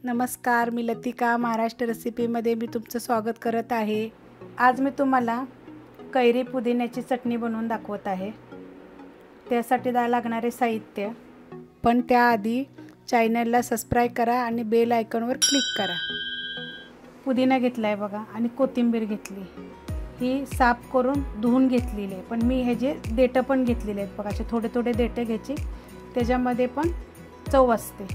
नमस्कार, मी लतिका महाराष्ट्र रेसिपीमध्ये मी तुमचं स्वागत करत आहे। आज मी तुम्हाला कैरी पुदिन्याची चटणी बनवून दाखवत आहे। त्यासाठी लागणारे साहित्य, पण त्याआधी चॅनलला सबस्क्राइब करा आणि बेल आयकॉनवर क्लिक करा। पुदिना घेतला आहे बघा आणि कोथिंबीर घेतली, ही साफ करून धुवून घेतलेली आहे। पण मी हे जे देठं पण घेतलेले आहेत बघा, असे थोडे थोडे देठं घ्यायचे, त्याच्यामध्ये पण चव असते।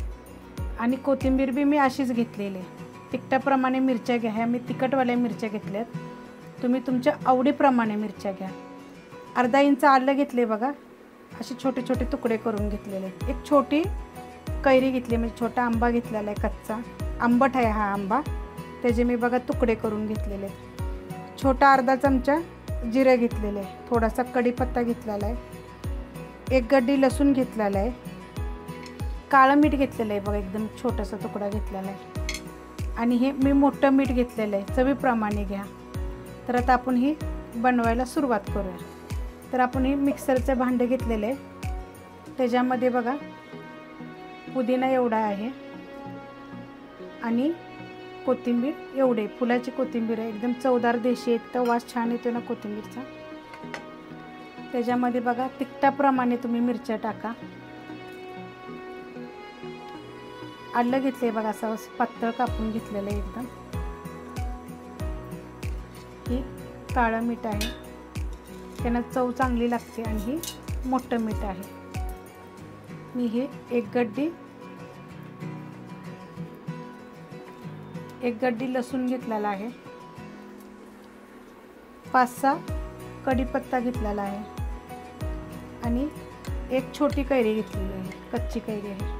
आणि कोथिंबीर बी मी अशीच घेतलेली आहे। तिखटाप्रमाणे मिरच्या घ्या, ह्या मी तिखटवाल्या मिरच्या घेतल्यात, तुम्ही तुमच्या आवडीप्रमाणे मिरच्या घ्या। अर्धा इंच आलं घेतले बघा, असे छोटे छोटे तुकडे करून घेतलेले। एक छोटी कैरी घेतली, म्हणजे छोटा आंबा घेतलेला आहे, कच्चा आंबट आहे हा आंबा, त्याचे मी बघा तुकडे करून घेतलेले। छोटा अर्धा चमचा जिरे घेतलेले, थोडासा कढीपत्ता घेतलेला आहे, एक गड्डी लसूण घेतलेला आहे, काळं मीठ घेतलेलं आहे बघा, एकदम छोटासा तुकडा घेतलेला आहे, आणि हे मी मोठं मीठ घेतलेलं आहे, चवीप्रमाणे घ्या। तर आता आपण ही बनवायला सुरुवात करूया। तर आपण हे मिक्सरचे भांडे घेतलेले आहे, त्याच्यामध्ये बघा पुदिना एवढा आहे आणि कोथिंबीर एवढे, फुलाची कोथिंबीर आहे, एकदम चवदार देशी, एक तर वास छान येतो ना कोथिंबीरचा। त्याच्यामध्ये बघा तिखटाप्रमाणे तुम्ही मिरच्या टाका। आलं घेतले बघा, असं पातळ कापून घेतलेलं आहे एकदम। ही काळं मीठ आहे, त्यानं चव चांगली लागते, आणि ही मोठं मीठ आहे। मी हे एक गड्डी लसूण घेतलेला आहे, 5-6 कढीपत्ता घेतलेला आहे, आणि एक छोटी कैरी घेतलेली आहे, कच्ची कैरी आहे,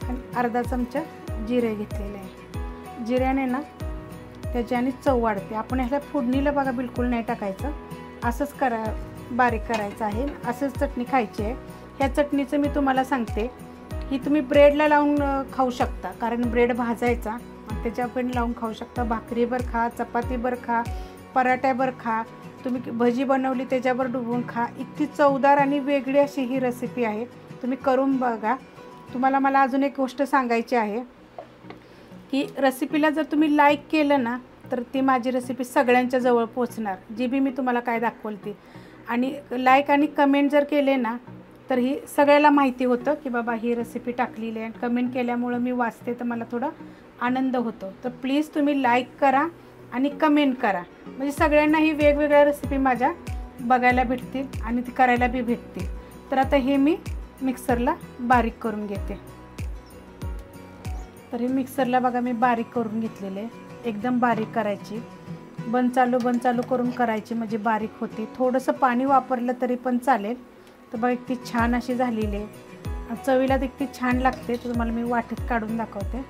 आणि अर्धा चमचा जिरे घेतलेले आहे। जिऱ्याने ना त्याच्याने चव वाढते। आपण ह्याला फोडणीला बघा बिलकुल नाही टाकायचं, असंच बारीक करायचं आहे, असंच चटणी खायची आहे। ह्या चटणीचं मी तुम्हाला सांगते, ही तुम्ही ब्रेडला लावून खाऊ शकता, कारण ब्रेड भाजायचा आणि त्याच्यावर लावून खाऊ शकता, भाकरीवर खा, चपातीवर खा, पराठ्यावर खा, तुम्ही भजी बनवली त्याच्यावर डुबवून खा। इतकी चवदार आणि वेगळी अशी ही रेसिपी आहे, तुम्ही करून बघा। तुम्हाला मला अजून एक गोष्ट सांगायची आहे, की रेसिपीला जर तुम्ही लाईक केलं ना, तर ती माझी रेसिपी सगळ्यांच्या जवळ पोहोचणार, जी बी मी तुम्हाला काय दाखवली ती। आणि लाईक आणि कमेंट जर केले ना, तर ही सगळ्याला माहिती होतं की बाबा ही रेसिपी टाकलेली आहे। कमेंट केल्यामुळं मी वाचते, तर मला थोडा आनंद होतो। तर प्लीज तुम्ही लाईक करा आणि कमेंट करा, म्हणजे सगळ्यांना ही वेगवेगळ्या रेसिपी माझ्या बघायला भेटतील आणि ती करायला बी भेटतील। तर आता हे मी मिक्सरला बारीक करून घेते। तर हे मिक्सरला बघा मी बारीक करून घेतलेले, एकदम बारीक करायची, बंद चालू करून करायची, म्हणजे बारीक होते। थोडंसं पाणी वापरलं तरी पण चालेल। तर बघा इतकी छान अशी झालेली आहे, चवीला इतकी छान लागते। तर तुम्हाला मी वाटीत काढून दाखवते,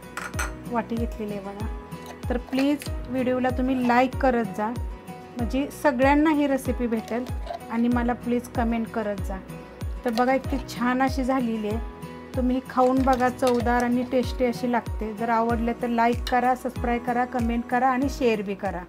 वाटी घेतलेली आहे बघा। तर प्लीज व्हिडिओला तुम्ही लाईक करत जा, म्हणजे सगळ्यांना ही रेसिपी भेटेल, आणि मला प्लीज कमेंट करत जा। तर बघा इतकी छान अशी झालेली आहे, तुम्ही खाऊन बघा, चवदार आणि टेस्टी अशी लागते। जर आवडले तर लाईक करा, सबस्क्राईब करा, कमेंट करा आणि शेअर बी करा।